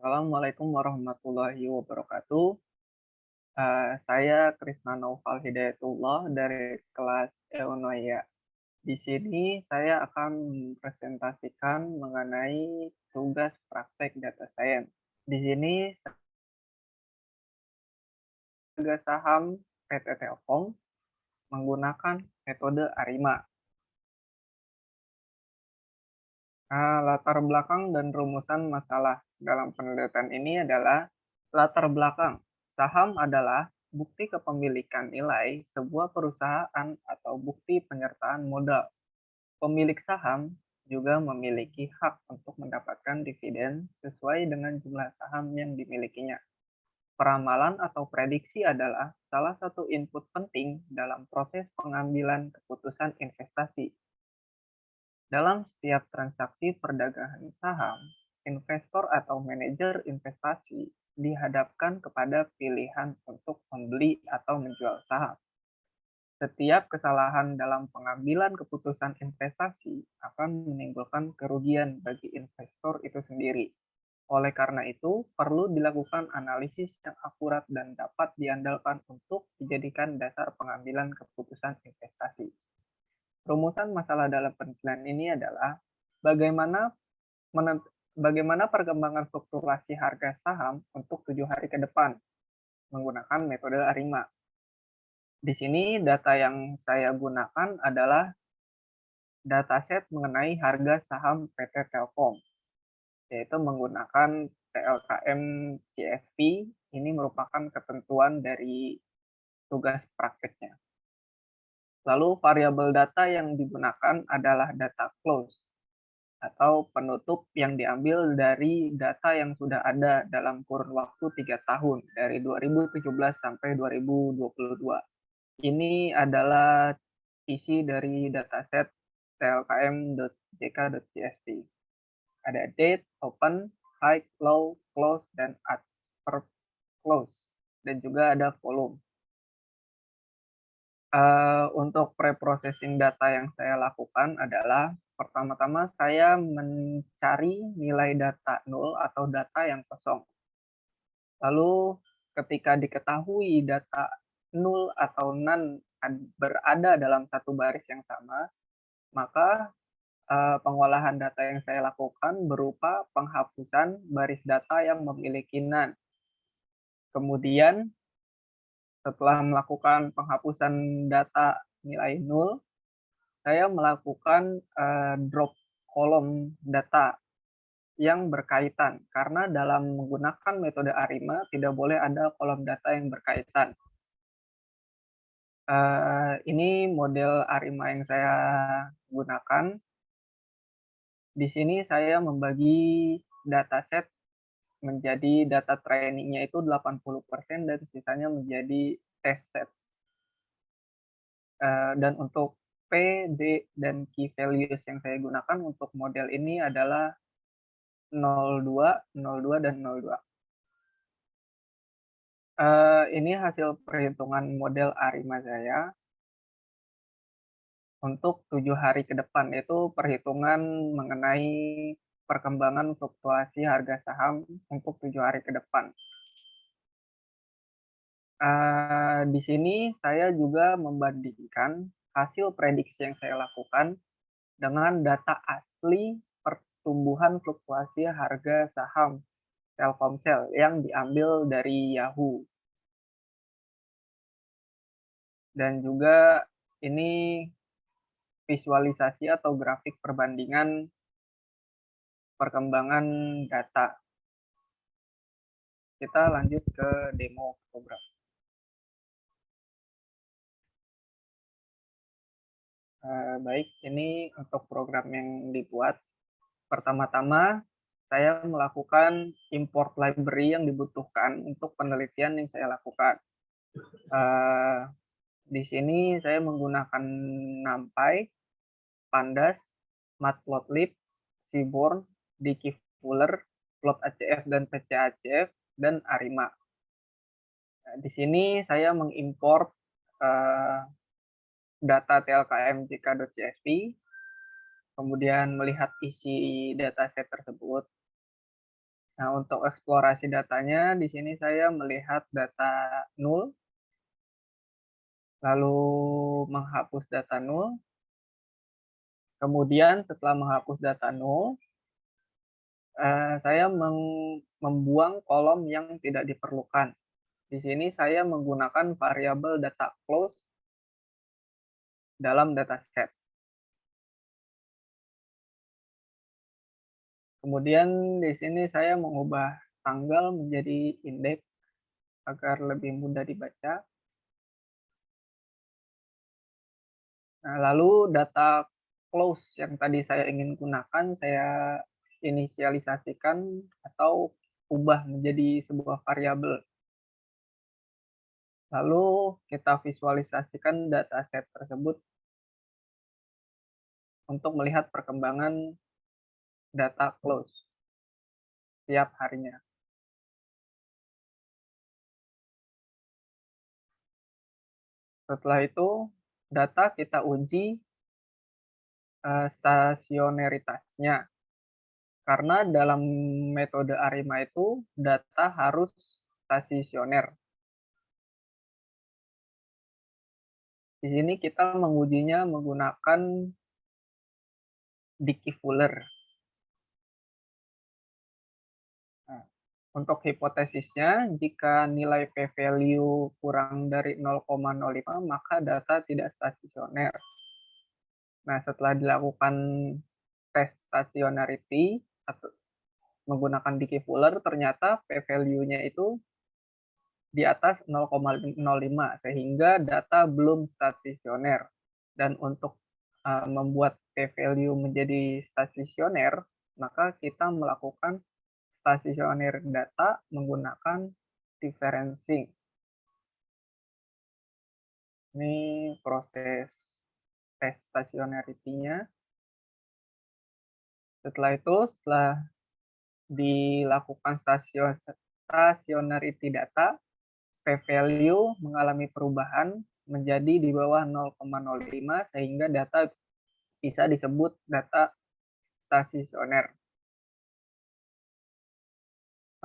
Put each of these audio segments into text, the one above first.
Assalamualaikum warahmatullahi wabarakatuh. Saya Krisna Naufal Hidayatullah dari kelas Eunoia. Di sini saya akan mempresentasikan mengenai tugas praktek data science. Di sini harga saham PT Telkom menggunakan metode ARIMA. Latar belakang dan rumusan masalah dalam penelitian ini adalah latar belakang. Saham adalah bukti kepemilikan nilai sebuah perusahaan atau bukti penyertaan modal. Pemilik saham juga memiliki hak untuk mendapatkan dividen sesuai dengan jumlah saham yang dimilikinya. Peramalan atau prediksi adalah salah satu input penting dalam proses pengambilan keputusan investasi. Dalam setiap transaksi perdagangan saham, investor atau manajer investasi dihadapkan kepada pilihan untuk membeli atau menjual saham. Setiap kesalahan dalam pengambilan keputusan investasi akan menimbulkan kerugian bagi investor itu sendiri. Oleh karena itu, perlu dilakukan analisis yang akurat dan dapat diandalkan untuk dijadikan dasar pengambilan keputusan investasi. Rumusan masalah dalam penelitian ini adalah bagaimana perkembangan fluktuasi harga saham untuk 7 hari ke depan menggunakan metode ARIMA. Di sini data yang saya gunakan adalah dataset mengenai harga saham PT Telkom, yaitu menggunakan TLKM CFP. Ini merupakan ketentuan dari tugas prakteknya. Lalu variabel data yang digunakan adalah data close atau penutup yang diambil dari data yang sudah ada dalam kurun waktu 3 tahun dari 2017 sampai 2022. Ini adalah isi dari dataset tlkm.jk.csv. Ada date, open, high, low, close, dan after close. Dan juga ada volume. Untuk pre-processing data yang saya lakukan adalah pertama-tama saya mencari nilai data nol atau data yang kosong. Lalu ketika diketahui data nol atau none berada dalam satu baris yang sama, maka pengolahan data yang saya lakukan berupa penghapusan baris data yang memiliki none. Kemudian setelah melakukan penghapusan data nilai nol, saya melakukan drop kolom data yang berkaitan, karena dalam menggunakan metode ARIMA tidak boleh ada kolom data yang berkaitan. Ini model ARIMA yang saya gunakan. Di sini saya membagi dataset menjadi data trainingnya itu 80% dan sisanya menjadi test set. Dan untuk P, D, dan key values yang saya gunakan untuk model ini adalah 02, 02, dan 02. Ini hasil perhitungan model ARIMA saya untuk 7 hari ke depan, yaitu perhitungan mengenai perkembangan fluktuasi harga saham untuk 7 hari ke depan. Di sini saya juga membandingkan hasil prediksi yang saya lakukan dengan data asli pertumbuhan fluktuasi harga saham Telkomsel yang diambil dari Yahoo. Dan juga ini visualisasi atau grafik perbandingan perkembangan data. Kita lanjut ke demo program. Baik, ini untuk program yang dibuat. Pertama-tama, saya melakukan import library yang dibutuhkan untuk penelitian yang saya lakukan. Di sini saya menggunakan NumPy, Pandas, Matplotlib, Seaborn, Digifuller, Plot.acf dan PCACF, dan ARIMA. Nah, di sini saya mengimport data tlkm.jk.csv, kemudian melihat isi dataset tersebut. Nah, untuk eksplorasi datanya, di sini saya melihat data nul, lalu menghapus data nul, kemudian setelah menghapus data nul, saya membuang kolom yang tidak diperlukan. Di sini saya menggunakan variabel data close dalam dataset. Kemudian di sini saya mengubah tanggal menjadi indeks agar lebih mudah dibaca. Nah, lalu data close yang tadi saya ingin gunakan, saya inisialisasikan atau ubah menjadi sebuah variabel. Lalu kita visualisasikan dataset tersebut untuk melihat perkembangan data close setiap harinya. Setelah itu, data kita uji stasioneritasnya. Karena dalam metode ARIMA itu data harus stasioner. Di sini kita mengujinya menggunakan Dickey Fuller. Nah, untuk hipotesisnya, jika nilai p-value kurang dari 0,05, maka data tidak stasioner. Nah, setelah dilakukan tes stationarity atau menggunakan Dickey Fuller, ternyata p-value-nya itu di atas 0,05 sehingga data belum stasioner. Dan untuk membuat p-value menjadi stasioner, maka kita melakukan stasioner data menggunakan differencing. Ini proses tes stationarity-nya. Setelah itu, setelah dilakukan stationarity data, p-value mengalami perubahan menjadi di bawah 0,05 sehingga data bisa disebut data stasioner.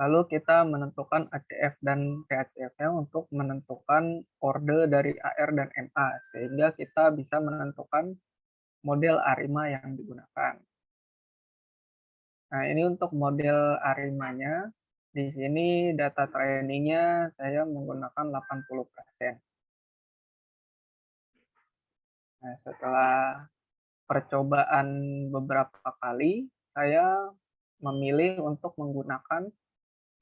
Lalu kita menentukan ACF dan PACF-nya untuk menentukan orde dari AR dan MA sehingga kita bisa menentukan model ARIMA yang digunakan. Nah, ini untuk model ARIMA-nya. Di sini data trainingnya saya menggunakan 80%. Nah, setelah percobaan beberapa kali, saya memilih untuk menggunakan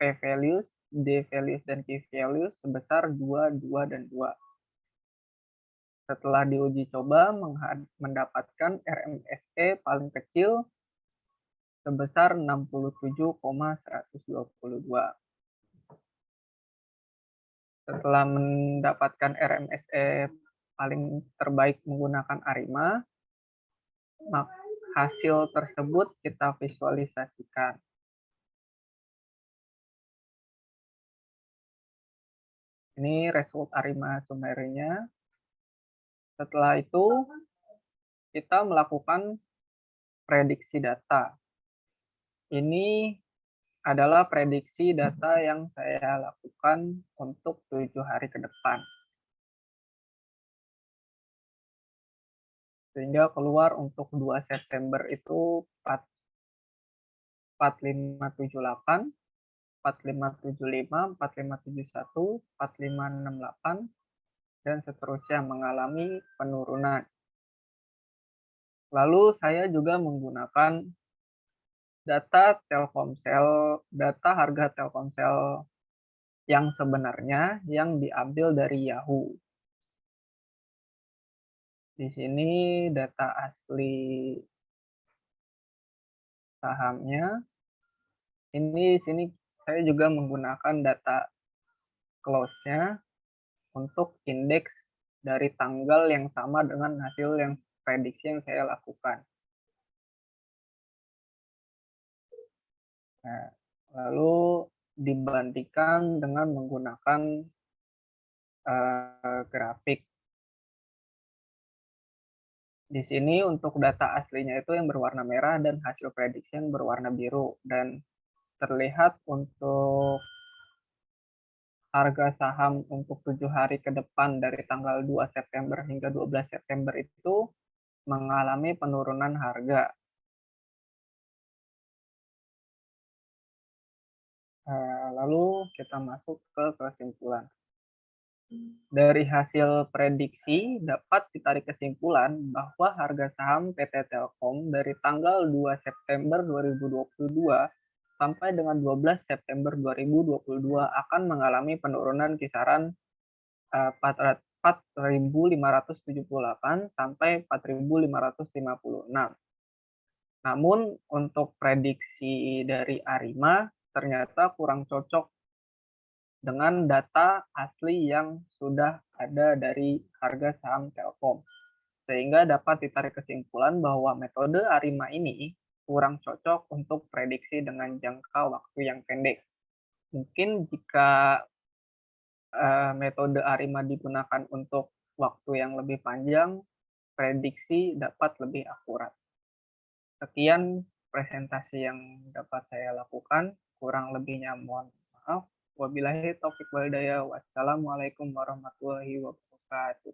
p-values, d-values, dan q-values sebesar 2, 2, dan 2. Setelah diuji coba, mendapatkan RMSE paling kecil sebesar 67,122. Setelah mendapatkan RMSE paling terbaik menggunakan ARIMA, hasil tersebut kita visualisasikan. Ini result ARIMA summary-nya. Setelah itu, kita melakukan prediksi data. Ini adalah prediksi data yang saya lakukan untuk 7 hari ke depan. Sehingga keluar untuk 2 September itu 4578, 4575, 4571, 4568, dan seterusnya mengalami penurunan. Lalu saya juga menggunakan data Telkomsel, data harga Telkomsel yang sebenarnya yang diambil dari Yahoo. Di sini data asli sahamnya. Ini di sini saya juga menggunakan data close-nya untuk indeks dari tanggal yang sama dengan hasil yang prediksi yang saya lakukan. Nah, lalu dibandingkan dengan menggunakan grafik. Di sini untuk data aslinya itu yang berwarna merah dan hasil prediksi yang berwarna biru. Dan terlihat untuk harga saham untuk 7 hari ke depan dari tanggal 2 September hingga 12 September itu mengalami penurunan harga. Lalu kita masuk ke kesimpulan. Dari hasil prediksi dapat ditarik kesimpulan bahwa harga saham PT Telkom dari tanggal 2 September 2022 sampai dengan 12 September 2022 akan mengalami penurunan kisaran 4.578 sampai 4.556. Namun untuk prediksi dari Arima ternyata kurang cocok dengan data asli yang sudah ada dari harga saham Telkom. Sehingga dapat ditarik kesimpulan bahwa metode Arima ini kurang cocok untuk prediksi dengan jangka waktu yang pendek. Mungkin jika metode Arima digunakan untuk waktu yang lebih panjang, prediksi dapat lebih akurat. Sekian presentasi yang dapat saya lakukan, kurang lebihnya mohon maaf. Wabillahi taufiq wal hidayah. Wassalamualaikum warahmatullahi wabarakatuh.